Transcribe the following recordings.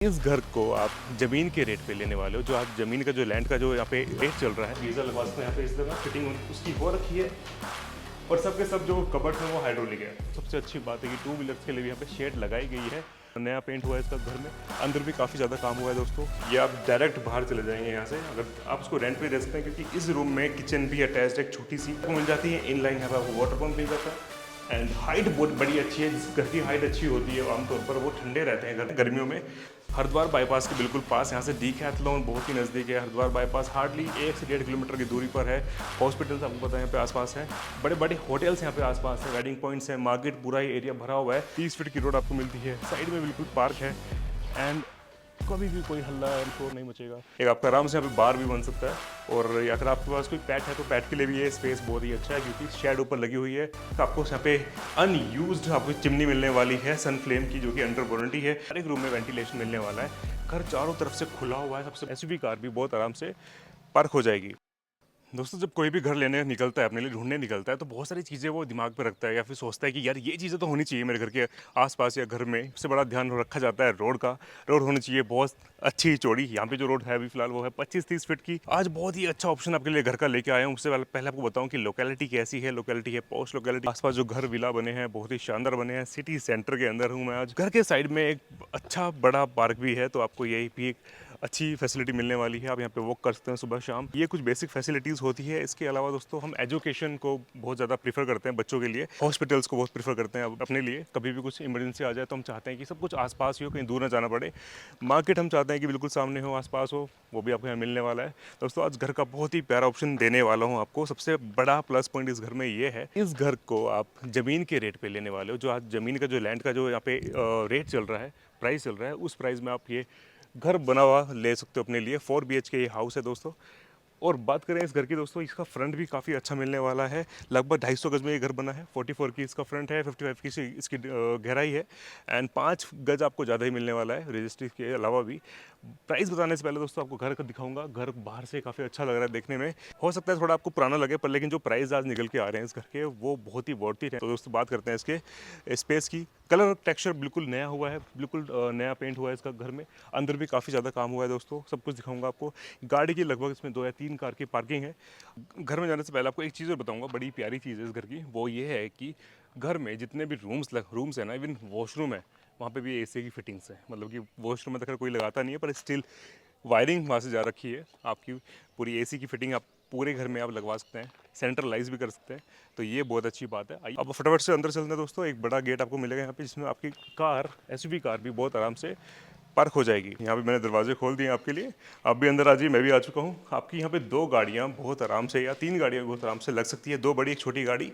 इस घर को आप ज़मीन के रेट पे लेने वाले हो, जो आप ज़मीन का जो लैंड का जो यहाँ पे रेट चल रहा है, गीज़र लगवा सकते हैं यहाँ पे। इस तरह फिटिंग उसकी हो रखी है और सबके सब जो कबर्ड है वो हाइड्रोलिक है। सबसे अच्छी बात है कि टू व्हीलर्स के लिए भी यहाँ पे शेड लगाई गई है। नया पेंट हुआ है इसका घर में, अंदर भी काफ़ी ज़्यादा काम हुआ है दोस्तों। ये आप डायरेक्ट बाहर चले जाएंगे यहाँ से, अगर आप उसको रेंट पे दे सकते हैं, क्योंकि इस रूम में किचन भी अटैच्ड एक छोटी सी मिल जाती है। इन लाइन यहाँ पे आपको वाटर पम्प मिल जाता है एंड हाइट बहुत बड़ी अच्छी है। जिस घर की हाइट अच्छी होती है आमतौर पर वो ठंडे रहते हैं घर गर्मियों में। हरिद्वार बाईपास के बिल्कुल पास, यहाँ से डीकैथलॉन बहुत ही नज़दीक है। हरिद्वार बाईपास हार्डली 1 से 1.5 किलोमीटर की दूरी पर है। हॉस्पिटल्स आपको पता है यहाँ पे आसपास है, बड़े बड़े होटल्स यहाँ पे आसपास है, वेडिंग पॉइंट्स है, मार्केट पूरा ही एरिया भरा हुआ है। 30 फीट की रोड आपको मिलती है, साइड में बिल्कुल पार्क है एंड कभी भी कोई हल्ला शोर नहीं मचेगा। एक आपका आराम से यहाँ पे बार भी बन सकता है। और अगर आपके पास कोई पेट है तो पेट के लिए भी ये स्पेस बहुत ही अच्छा है, क्योंकि शेड ऊपर लगी हुई है। तो आपको यहाँ पे अनयूज्ड आपको चिमनी मिलने वाली है सन फ्लेम की, जो कि अंडर वारंटी है। हर एक रूम में वेंटिलेशन मिलने वाला है। घर चारों तरफ से खुला हुआ है। सबसे एसयूवी कार भी बहुत आराम से पार्क हो जाएगी। दोस्तों, जब कोई भी घर लेने निकलता है, अपने लिए ढूंढने निकलता है, तो बहुत सारी चीज़ें वो दिमाग पे रखता है या फिर सोचता है कि यार ये चीज़ें तो होनी चाहिए मेरे घर के आसपास या घर में। सबसे बड़ा ध्यान रखा जाता है रोड का। रोड होनी चाहिए बहुत अच्छी चौड़ी। यहाँ पे जो रोड है अभी फिलहाल वो है 25-30 फीट की। आज बहुत ही अच्छा ऑप्शन आपके लिए घर का लेके आया हूँ। उससे पहले आपको बताऊँ कि लोकेलिटी कैसी है। लोकेलिटी है पोस्ट लोकेलिटी। आसपास जो घर विला बने हैं बहुत ही शानदार बने हैं। सिटी सेंटर के अंदर हूँ मैं आज। घर के साइड में एक अच्छा बड़ा पार्क भी है, तो आपको यही भी एक अच्छी फैसिलिटी मिलने वाली है। आप यहाँ पे वॉक कर सकते हैं सुबह शाम। ये कुछ बेसिक फैसिलिटीज़ होती है। इसके अलावा दोस्तों हम एजुकेशन को बहुत ज़्यादा प्रीफर करते हैं बच्चों के लिए। हॉस्पिटल्स को बहुत प्रीफर करते हैं अपने लिए। कभी भी कुछ इमरजेंसी आ जाए तो हम चाहते हैं कि सब कुछ आसपास ही हो, कहीं दूर ना जाना पड़े। मार्केट हम चाहते हैं कि बिल्कुल सामने हो, आसपास हो, वो भी आपको यहाँ मिलने वाला है। दोस्तों, आज घर का बहुत ही प्यारा ऑप्शन देने वाला हूँ आपको। सबसे बड़ा प्लस पॉइंट इस घर में ये है, इस घर को आप ज़मीन के रेट पे लेने वाले हो। जो आज ज़मीन का जो लैंड का जो यहाँ पे रेट चल रहा है, प्राइस चल रहा है, उस प्राइस में आप ये घर बना हुआ ले सकते हो अपने लिए। 4 BHK ये हाउस है दोस्तों। और बात करें इस घर की दोस्तों, इसका फ्रंट भी काफ़ी अच्छा मिलने वाला है। लगभग 250 गज में ये घर बना है। 44 की इसका फ्रंट है, 55 की इसकी गहराई है एंड 5 गज आपको ज़्यादा ही मिलने वाला है रजिस्ट्री के अलावा भी। प्राइस बताने से पहले दोस्तों आपको घर का दिखाऊंगा। घर बाहर से काफ़ी अच्छा लग रहा है देखने में। हो सकता है थोड़ा आपको पुराना लगे, पर लेकिन जो प्राइस आज निकल के आ रहे हैं इस घर के, वो बहुत ही वर्थ इट है। तो दोस्तों, बात करते हैं इसके स्पेस की। कलर टेक्सचर बिल्कुल नया हुआ है, बिल्कुल नया पेंट हुआ है इसका घर में। अंदर भी काफ़ी ज़्यादा काम हुआ है दोस्तों, सब कुछ दिखाऊंगा आपको। गाड़ी की लगभग इसमें 2 या 3 कार की पार्किंग है। घर में जाने से पहले आपको एक चीज़ और बताऊंगा, बड़ी प्यारी चीज़ है इस घर की। वो ये है कि घर में जितने भी रूम्स है ना, इवन वॉशरूम है, वहाँ पे भी एसी की फिटिंग्स है। मतलब कि वॉशरूम में तो खैर कोई लगाता नहीं है, पर स्टिल वायरिंग वहाँ से जा रखी है। आपकी पूरी एसी की फिटिंग आप पूरे घर में आप लगवा सकते हैं, सेंट्रलाइज भी कर सकते हैं। तो ये बहुत अच्छी बात है। अब फटाफट से अंदर चलते हैं दोस्तों। एक बड़ा गेट आपको मिलेगा यहाँ पे, जिसमें आपकी कार, एसयूवी कार भी बहुत आराम से पार्क हो जाएगी। यहाँ पे मैंने दरवाजे खोल दिए आपके लिए। आप भी अंदर आ जाइए, मैं भी आ चुका हूँ। आपकी यहाँ पे 2 गाड़ियाँ बहुत आराम से, या 3 गाड़ियाँ बहुत आराम से लग सकती है। 2 बड़ी एक छोटी गाड़ी।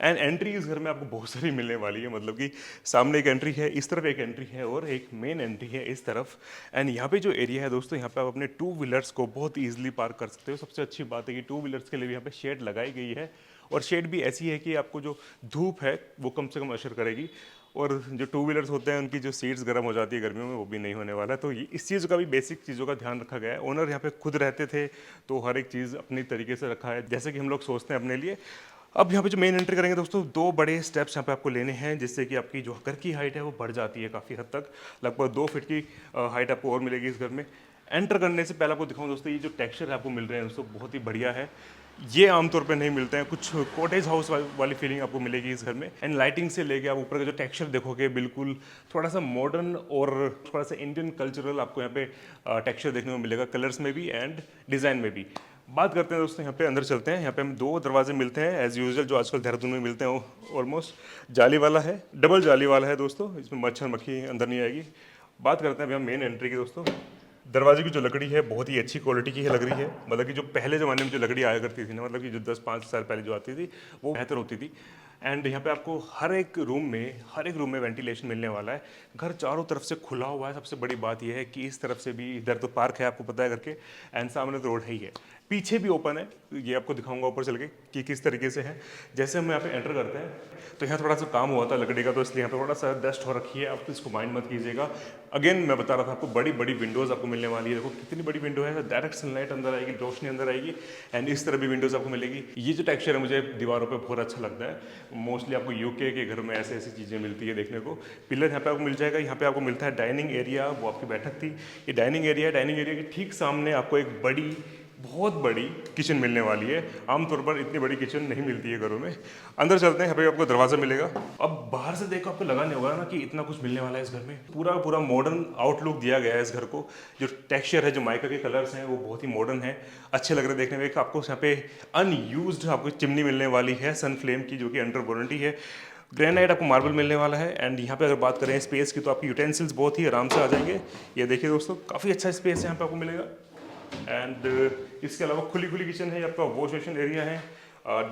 एंड एंट्री इस घर में आपको बहुत सारी मिलने वाली है। मतलब कि सामने एक एंट्री है, इस तरफ एक एंट्री है और एक मेन एंट्री है इस तरफ। एंड यहाँ पे जो एरिया है दोस्तों, यहाँ पे आप अपने 2 व्हीलर्स को बहुत ईजिली पार्क कर सकते हो। सबसे अच्छी बात है कि 2 व्हीलर्स के लिए भी यहाँ पे शेड लगाई गई है, और शेड भी ऐसी है कि आपको जो धूप है वो कम से कम असर करेगी। और जो 2 व्हीलर्स होते हैं उनकी जो सीट्स गर्म हो जाती है गर्मियों में, वो भी नहीं होने वाला है। तो इस चीज़ का भी बेसिक चीज़ों का ध्यान रखा गया है। ओनर यहाँ पे खुद रहते थे, तो हर एक चीज़ अपनी तरीके से रखा है, जैसे कि हम लोग सोचते हैं अपने लिए। अब यहाँ पे जो मेन एंट्री करेंगे दोस्तों, 2 बड़े स्टेप्स यहाँ पे आपको लेने हैं, जिससे कि आपकी जो घर की हाइट है वो बढ़ जाती है काफ़ी हद तक। लगभग 2 फीट की हाइट आपको और मिलेगी इस घर में। एंटर करने से पहले आपको दिखाऊं दोस्तों, ये जो टेक्सचर आपको मिल रहे हैं दोस्तों, बहुत ही बढ़िया है। ये आमतौर पे नहीं मिलते हैं। कुछ कॉटेज हाउस वाली फीलिंग आपको मिलेगी इस घर में। एंड लाइटिंग से लेके आप ऊपर का जो टेक्सचर देखोगे, बिल्कुल थोड़ा सा मॉडर्न और थोड़ा सा इंडियन कल्चरल आपको यहाँ पे टेक्सचर देखने को मिलेगा, कलर्स में भी एंड डिज़ाइन में भी। बात करते हैं दोस्तों, यहाँ पे अंदर चलते हैं। यहाँ पे हम 2 दरवाजे मिलते हैं एज यूजुअल, जो आजकल देहरादून में मिलते हैं। ऑलमोस्ट जाली वाला है, डबल जाली वाला है दोस्तों। इसमें मच्छर मक्खी अंदर नहीं आएगी। बात करते हैं अभी हम मेन एंट्री की दोस्तों। दरवाजे की जो लकड़ी है बहुत ही अच्छी क्वालिटी की है लग रही है। मतलब कि जो पहले ज़माने में जो लकड़ी आया करती थी ना, मतलब कि जो 10-5 साल पहले जो आती थी, वो बेहतर होती थी। एंड यहाँ पे आपको हर एक रूम में वेंटिलेशन मिलने वाला है। घर चारों तरफ से खुला हुआ है। सबसे बड़ी बात यह है कि इस तरफ से भी, इधर तो पार्क है आपको पता है करके, एंड सामने तो रोड है ही है। पीछे भी ओपन है, ये आपको दिखाऊंगा ऊपर चल के कि किस तरीके से है। जैसे हम यहाँ पे एंटर करते हैं तो यहाँ थोड़ा सा काम हुआ था लकड़ी का, तो इसलिए यहाँ पे थोड़ा सा डस्ट हो रखी है, आप इसको माइंड मत कीजिएगा। अगेन मैं बता रहा था आपको बड़ी बड़ी विंडोज़ आपको मिलने वाली है। देखो कितनी बड़ी विंडो है, डायरेक्ट सनलाइट अंदर आएगी, रोशनी अंदर आएगी। एंड इस तरह भी विंडोज़ आपको मिलेगी। ये जो टेक्सचर है मुझे दीवारों पर बहुत अच्छा लगता है। मोस्टली आपको यूके के घर में ऐसे ऐसी चीज़ें मिलती है देखने को। पिलर यहाँ पे आपको मिल जाएगा। यहाँ पे आपको मिलता है डाइनिंग एरिया, वो आपकी बैठक थी, ये डाइनिंग एरिया है। डाइनिंग एरिया के ठीक सामने आपको एक बड़ी, बहुत बड़ी किचन मिलने वाली है। आमतौर पर इतनी बड़ी किचन नहीं मिलती है घरों में। अंदर चलते हैं, यहाँ पे आपको दरवाज़ा मिलेगा। अब बाहर से देखो आपको लगा नहीं होगा ना कि इतना कुछ मिलने वाला है इस घर में। पूरा पूरा मॉडर्न आउटलुक दिया गया है इस घर को। जो टेक्सचर है, जो माइका के कलर्स हैं, वो बहुत ही मॉडर्न है, अच्छे लग रहे हैं देखने में। आपको यहाँ पे अनयूज्ड आपको चिमनी मिलने वाली है सन फ्लेम की, जो कि अंडर वारंटी है। ग्रेनाइट आपको मार्बल मिलने वाला है। एंड यहाँ पे अगर बात करें स्पेस की, तो आपकी यूटेंसिल्स बहुत ही आराम से आ जाएंगे। ये देखिए दोस्तों, काफ़ी अच्छा स्पेस यहाँ पे आपको मिलेगा। एंड इसके अलावा खुली खुली किचन है, आपका वॉश बेसिन एरिया है।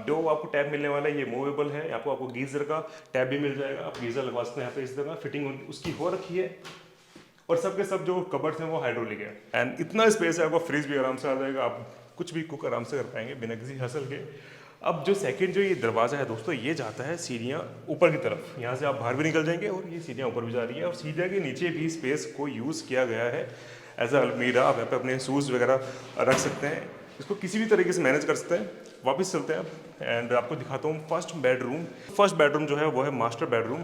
डो आपको टैप मिलने वाला है, ये मूवेबल है। आपको गीज़र का टैप भी मिल जाएगा, आप गीज़र लगवा सकते हैं यहाँ पे। इस तरह फिटिंग उसकी हो रखी है। और सबके सब जो कबर्ड्स हैं वो हाइड्रोलिक है। एंड इतना स्पेस है, आपको फ्रिज भी आराम से आ जाएगा, आप कुछ भी कुक आराम से कर पाएंगे बिना किसी हसल के। अब जो सेकंड जो ये दरवाज़ा है दोस्तों, ये जाता है सीढ़ियाँ ऊपर की तरफ। यहाँ से आप बाहर भी निकल जाएंगे और ये सीढ़ियाँ ऊपर भी जा रही है। और सीढ़ियाँ के नीचे भी स्पेस को यूज़ किया गया है एज अ अलमीरा। आप यहाँ पे अपने शूज़ वगैरह रख सकते हैं, इसको किसी भी तरीके से मैनेज कर सकते हैं। वापस चलते हैं आप एंड आपको दिखाता हूँ फर्स्ट बेडरूम। फर्स्ट बेडरूम जो है वो है मास्टर बेडरूम।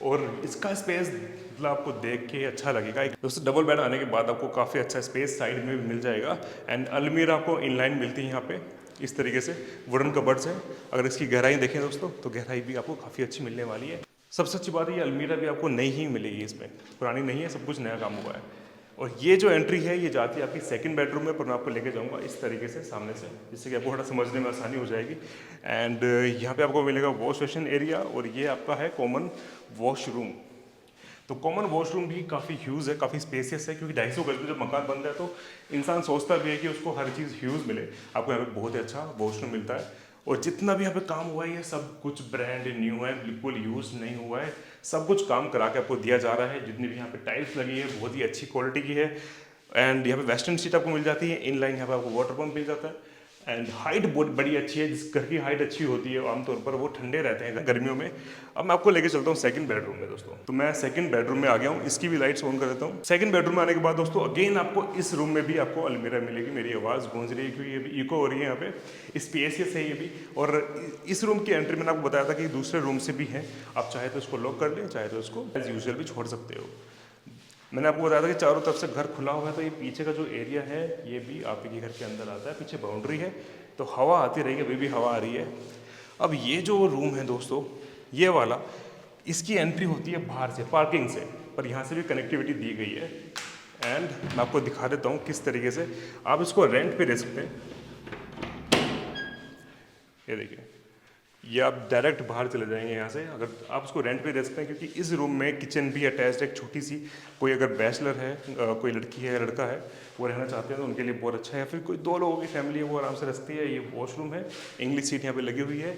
और इसका स्पेस मतलब आपको देख के अच्छा लगेगा। दोस्तों डबल बेड आने के बाद आपको काफ़ी अच्छा स्पेस साइड में भी मिल जाएगा। एंड अलमीरा आपको इनलाइन मिलती है यहाँ पे इस तरीके से, वुडन कबर्ड्स हैं। अगर इसकी गहराई देखें दोस्तों, तो गहराई भी आपको काफ़ी अच्छी मिलने वाली है। सबसे अच्छी बात है, ये अलमीरा भी आपको नई ही मिलेगी, इसमें पुरानी नहीं है, सब कुछ नया काम हुआ है। और ये जो एंट्री है ये जाती है आपकी सेकंड बेडरूम में, पर मैं आपको लेके जाऊंगा इस तरीके से सामने से, जिससे कि आपको थोड़ा समझने में आसानी हो जाएगी। एंड यहाँ पे आपको मिलेगा वॉश बेसिन एरिया, और ये आपका है कॉमन वॉशरूम। तो कॉमन वॉशरूम भी काफ़ी ह्यूज है, काफ़ी स्पेसियस है, क्योंकि 250 गज में जब मकान बन रहा है तो इंसान सोचता भी है कि उसको हर चीज़ ह्यूज मिले। आपको यहाँ पे बहुत ही अच्छा वॉशरूम मिलता है। और जितना भी यहाँ पे काम हुआ है ये सब कुछ ब्रांड न्यू है, बिल्कुल यूज नहीं हुआ है, सब कुछ काम करा के आपको दिया जा रहा है। जितनी भी यहाँ पे टाइल्स लगी है बहुत ही अच्छी क्वालिटी की है। एंड यहाँ पे वेस्टर्न सीट आपको मिल जाती है, इनलाइन यहाँ पे आपको वाटर पंप मिल जाता है। एंड हाइट बहुत बड़ी अच्छी है, जिस घर की हाइट अच्छी होती है आमतौर पर वो ठंडे रहते हैं गर्मियों में। अब मैं आपको लेके चलता हूँ सेकंड बेडरूम में दोस्तों। तो मैं सेकंड बेडरूम में आ गया हूँ, इसकी भी लाइट्स ऑन कर देता हूँ। सेकंड बेडरूम में आने के बाद दोस्तों अगेन आपको इस रूम में भी आपको अलमीरा मिलेगी। मेरी आवाज़ गूंज रही है क्योंकि ये भी इको हो रही है यहाँ पे, स्पेसियस है ये भी। और इस रूम की एंट्री मैंने आपको बताया था कि दूसरे रूम से भी है, आप चाहे तो इसको लॉक कर लें, चाहे तो इसको एज यूजुअल भी छोड़ सकते हो। मैंने आपको बताया था कि चारों तरफ से घर खुला हुआ है, तो ये पीछे का जो एरिया है ये भी आपके घर के अंदर आता है। पीछे बाउंड्री है तो हवा आती रहेगी, अभी भी हवा आ रही है। अब ये जो रूम है दोस्तों, ये वाला, इसकी एंट्री होती है बाहर से, पार्किंग से, पर यहाँ से भी कनेक्टिविटी दी गई है। एंड मैं आपको दिखा देता हूँ किस तरीके से आप इसको रेंट पे दे सकते हैं। ये देखिए, ये आप डायरेक्ट बाहर चले जाएंगे यहाँ से, अगर आप उसको रेंट पे दे सकते हैं, क्योंकि इस रूम में किचन भी अटैच्ड है, एक छोटी सी। कोई अगर बैचलर है, कोई लड़की है, लड़का है, वो रहना चाहते हैं तो उनके लिए बहुत अच्छा है। फिर कोई 2 लोगों की फैमिली है वो आराम से रह सकती है। ये वॉशरूम है, इंग्लिश सीट यहाँ पे लगी हुई है,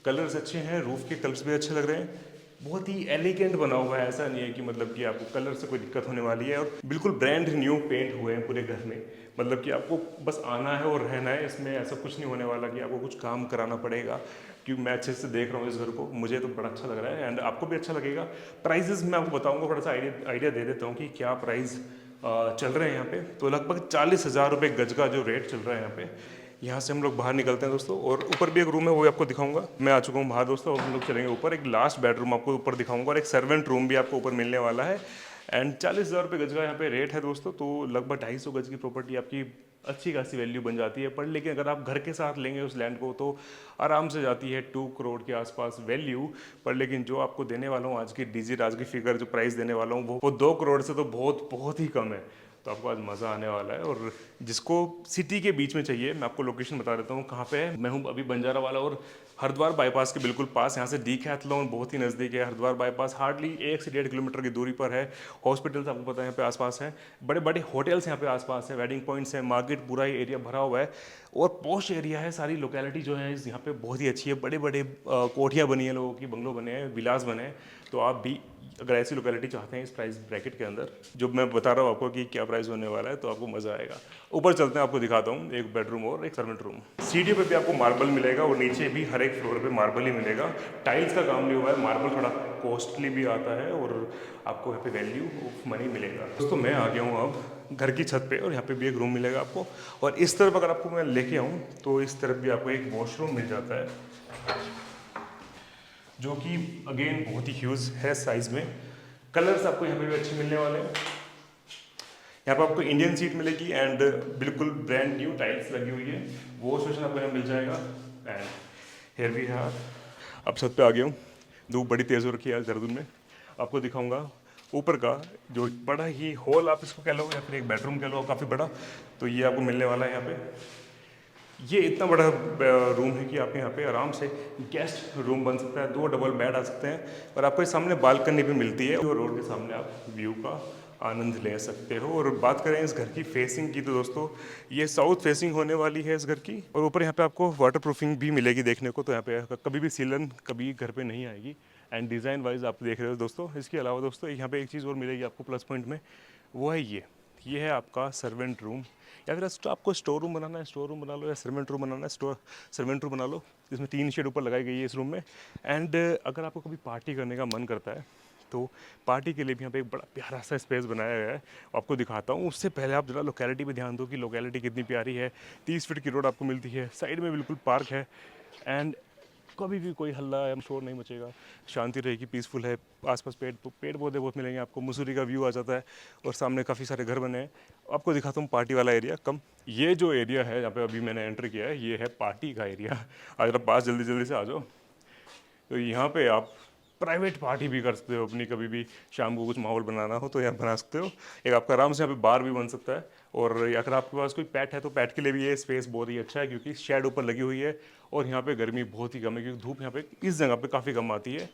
कलर्स अच्छे हैं, रूफ के कलर्स भी अच्छे लग रहे हैं, बहुत ही एलिगेंट बना हुआ है। ऐसा नहीं है कि मतलब कि आपको कलर से कोई दिक्कत होने वाली है। और बिल्कुल ब्रांड न्यू पेंट हुए हैं पूरे घर में, मतलब कि आपको बस आना है और रहना है। इसमें ऐसा कुछ नहीं होने वाला कि आपको कुछ काम कराना पड़ेगा, क्योंकि मैं अच्छे से देख रहा हूँ इस घर को, मुझे तो बड़ा अच्छा लग रहा है एंड आपको भी अच्छा लगेगा। प्राइजेस मैं आपको बताऊँगा, थोड़ा सा आइडिया दे देता हूँ कि क्या प्राइस चल रहे हैं यहाँ पे। तो लगभग 40,000 रुपये गज का जो रेट चल रहा है यहाँ पे। यहाँ से हम लोग बाहर निकलते हैं दोस्तों, और ऊपर भी एक रूम है वो भी आपको दिखाऊंगा। मैं आ चुका हूँ बाहर दोस्तों, और हम लोग चलेंगे ऊपर। एक लास्ट बेडरूम आपको ऊपर दिखाऊंगा, और एक सर्वेंट रूम भी आपको ऊपर मिलने वाला है। एंड 40,000 रुपये गज का यहाँ पे रेट है दोस्तों। तो लगभग 250 गज की प्रॉपर्टी आपकी अच्छी खासी वैल्यू बन जाती है। पर लेकिन अगर आप घर के साथ लेंगे उस लैंड को तो आराम से जाती है 2 करोड़ के आसपास वैल्यू। पर लेकिन जो आपको देने वाला हूँ आज की फिगर, जो प्राइस देने वाला हूँ वो 2 करोड़ से तो बहुत ही कम है। तो आपको आज मज़ा आने वाला है। और जिसको सिटी के बीच में चाहिए, मैं आपको लोकेशन बता देता हूँ कहाँ पे है। मैं हूँ अभी बंजारा वाला और हरिद्वार बाईपास के बिल्कुल पास। यहाँ से डीकैथलॉन बहुत ही नज़दीक है। हरिद्वार बाईपास हार्डली 1 से 1.5 किलोमीटर की दूरी पर है। हॉस्पिटल्स आपको पता है यहाँ पे आसपास है, बड़े बड़े होटल्स यहाँ पे आसपास है, वेडिंग पॉइंट्स है, मार्केट पूरा ही एरिया भरा हुआ है और पॉश एरिया है। सारी लोकेलिटी जो है यहाँ पे बहुत ही अच्छी है। बड़े बड़े कोठियाँ बनी है, लोगों की बंगलो बने हैं, विलास बने हैं। तो आप भी अगर ऐसी लोकेलिटी चाहते हैं इस प्राइस ब्रैकेट के अंदर, जो मैं बता रहा हूँ आपको कि क्या प्राइस होने वाला है, तो आपको मज़ा आएगा। ऊपर चलते हैं, आपको दिखाता हूँ एक बेडरूम और एक सर्वेंट रूम। सीढ़ी पे भी आपको मार्बल मिलेगा और नीचे भी हर एक फ्लोर पे मार्बल ही मिलेगा। टाइल्स का काम नहीं हुआ है, मार्बल थोड़ा कॉस्टली भी आता है और आपको यहाँ पे वैल्यू ऑफ मनी मिलेगा। दोस्तों मैं आ गया हूँ अब घर की छत पे और यहाँ पे भी एक रूम मिलेगा आपको। और इस तरफ अगर आपको मैं लेके आऊँ तो इस तरफ भी आपको एक वॉशरूम मिल जाता है, जो कि अगेन बहुत ही ह्यूज है साइज़ में। कलर्स आपको यहाँ पे भी अच्छे मिलने वाले हैं। यहाँ पर आपको इंडियन सीट मिलेगी एंड बिल्कुल ब्रांड न्यू टाइल्स लगी हुई है, वो स्टेशन आपको यहाँ मिल जाएगा। एंड हेयर भी है। अब छत पे आ गया हूँ, धूप बड़ी तेज़ हो रखी है आज देहरादून में। आपको दिखाऊंगा ऊपर का जो बड़ा ही हॉल आप इसको कह लो या फिर एक बेडरूम कह लो, काफ़ी बड़ा, तो ये आपको मिलने वाला है यहाँ पे। ये इतना बड़ा रूम है कि आपके यहाँ पे आराम से गेस्ट रूम बन सकता है, 2 डबल बेड आ सकते हैं और आपको सामने बालकनी भी मिलती है और रोड के सामने आप व्यू का आनंद ले सकते हो। और बात करें इस घर की फेसिंग की तो दोस्तों ये साउथ फेसिंग होने वाली है इस घर की। और ऊपर यहाँ पे आपको वाटर प्रूफिंग भी मिलेगी देखने को, तो यहाँ पे कभी भी सीलन कभी घर पे नहीं आएगी। एंड डिज़ाइन वाइज आप देख रहे हो दोस्तों। इसके अलावा दोस्तों यहाँ पे एक चीज़ और मिलेगी आपको प्लस पॉइंट में, वो है ये है आपका सर्वेंट रूम। या फिर आपको स्टोर रूम बनाना है स्टोर रूम बना लो, या सर्वेंट रूम बनाना है सर्वेंट रूम बना लो, जिसमें 3 शेड ऊपर लगाई गई है इस रूम में। एंड अगर आपको कभी पार्टी करने का मन करता है तो पार्टी के लिए भी यहाँ पे एक बड़ा प्यारा सा स्पेस बनाया गया है, आपको दिखाता हूँ। उससे पहले आप जरा लोकेलिटी पे ध्यान दो कि लोकेलिटी कितनी प्यारी है। 30 फीट की रोड आपको मिलती है, साइड में बिल्कुल पार्क है एंड कभी भी कोई हल्ला या शोर नहीं मचेगा, शांति रहेगी, पीसफुल है। आसपास पेड़ पौधे बहुत मिलेंगे आपको, मसूरी का व्यू आ जाता है और सामने काफ़ी सारे घर बने हैं। आपको दिखाता हूँ पार्टी वाला एरिया कम। ये जो एरिया है जहाँ पे अभी मैंने एंटर किया है, ये है पार्टी का एरिया। आज आप पास जल्दी जल्दी से आ जाओ। तो यहाँ पे आप प्राइवेट पार्टी भी कर सकते हो अपनी, कभी भी शाम को कुछ माहौल बनाना हो तो यहाँ बना सकते हो। एक आपका आराम से यहाँ पे बार भी बन सकता है। और अगर आपके पास कोई पेट है तो पेट के लिए भी ये स्पेस बहुत ही अच्छा है, क्योंकि शेड ऊपर लगी हुई है और यहाँ पे गर्मी बहुत ही कम है, क्योंकि धूप यहाँ पे इस जगह पे काफ़ी कम आती है।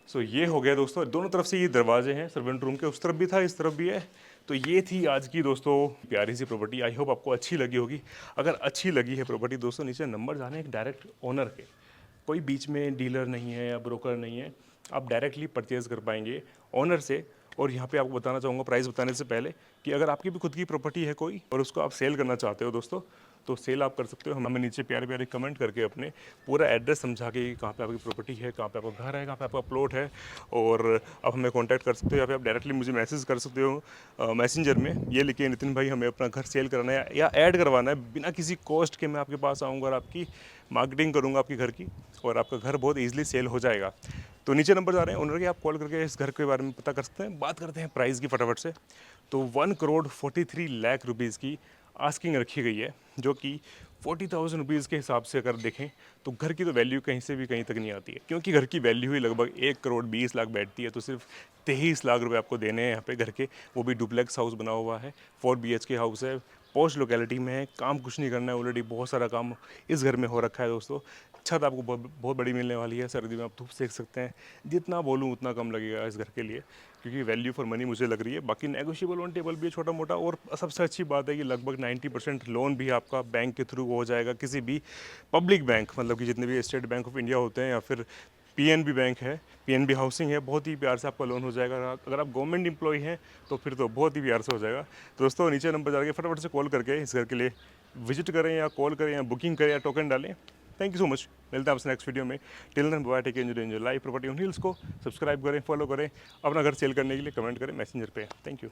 सो ये हो गया दोस्तों, दोनों तरफ से ये दरवाजे हैं सर्वेंट रूम के, उस तरफ भी था इस तरफ भी है। तो ये थी आज की दोस्तों प्यारी सी प्रॉपर्टी। आई होप आपको अच्छी लगी होगी। अगर अच्छी लगी है प्रॉपर्टी दोस्तों, नीचे नंबर जाने एक डायरेक्ट ओनर के, कोई बीच में डीलर नहीं है या ब्रोकर नहीं है, आप डायरेक्टली परचेज़ कर पाएंगे ओनर से। और यहाँ पे आपको बताना चाहूँगा प्राइस बताने से पहले कि अगर आपकी भी खुद की प्रॉपर्टी है कोई और उसको आप सेल करना चाहते हो दोस्तों, तो सेल आप कर सकते हो। हमें नीचे प्यारे प्यारे कमेंट करके अपने पूरा एड्रेस समझा के कहाँ पे आपकी प्रॉपर्टी है, कहाँ पे आपका घर है, कहाँ पे आपका प्लॉट है, और आप हमें कांटेक्ट कर सकते हो या फिर आप डायरेक्टली मुझे मैसेज कर सकते हो मैसेंजर में, ये लिखिए नितिन भाई हमें अपना घर सेल कराना है या ऐड करवाना है, बिना किसी कॉस्ट के मैं आपके पास आऊँगा और आपकी मार्केटिंग करूँगा आपकी घर की, और आपका घर बहुत ईजिली सेल हो जाएगा। तो नीचे नंबर जा रहे हैं ओनर के, आप कॉल करके इस घर के बारे में पता कर सकते हैं। बात करते हैं प्राइस की फटाफट से। तो 1,43 लाख रुपीज़ की आस्किंग रखी गई है, जो कि 40,000 रुपीज़ के हिसाब से अगर देखें तो घर की तो वैल्यू कहीं से भी कहीं तक नहीं आती है, क्योंकि घर की वैल्यू ही लगभग 1,20,00,000 बैठती है। तो सिर्फ 23 लाख रुपए आपको देने हैं यहाँ पे घर के, वो भी डुप्लेक्स हाउस बना हुआ है, 4 BHK हाउस है, पोस्ट लोकेलिटी में है, काम कुछ नहीं करना है, ऑलरेडी बहुत सारा काम इस घर में हो रखा है दोस्तों। छत आपको बहुत बड़ी मिलने वाली है, सर्दी में आप धूप सेक सकते हैं। जितना बोलूँ उतना कम लगेगा इस घर के लिए, क्योंकि वैल्यू फॉर मनी मुझे लग रही है। बाकी नेगोशिएबल ऑन टेबल भी है छोटा मोटा, और सबसे अच्छी बात है कि लगभग 90% लोन भी आपका बैंक के थ्रू हो जाएगा, किसी भी पब्लिक बैंक, मतलब कि जितने भी स्टेट बैंक ऑफ इंडिया होते हैं या फिर PNB बैंक है, PNB हाउसिंग है, बहुत ही प्यार से आपका लोन हो जाएगा। अगर आप गवर्नमेंट एम्प्लॉय हैं तो फिर तो बहुत ही प्यार से हो जाएगा। तो दोस्तों नीचे नंबर जाके फटाफट से कॉल करके इस घर के लिए विजिट करें या कॉल करें या बुकिंग करें या टोकन डालें। थैंक यू सो मच, मिलते हैं आपसे नेक्स्ट वीडियो में। Till then bye, take care, enjoy live property on hills को सब्सक्राइब करें, फॉलो करें, अपना घर सेल करने के लिए कमेंट करें मैसेंजर पे। Thank you.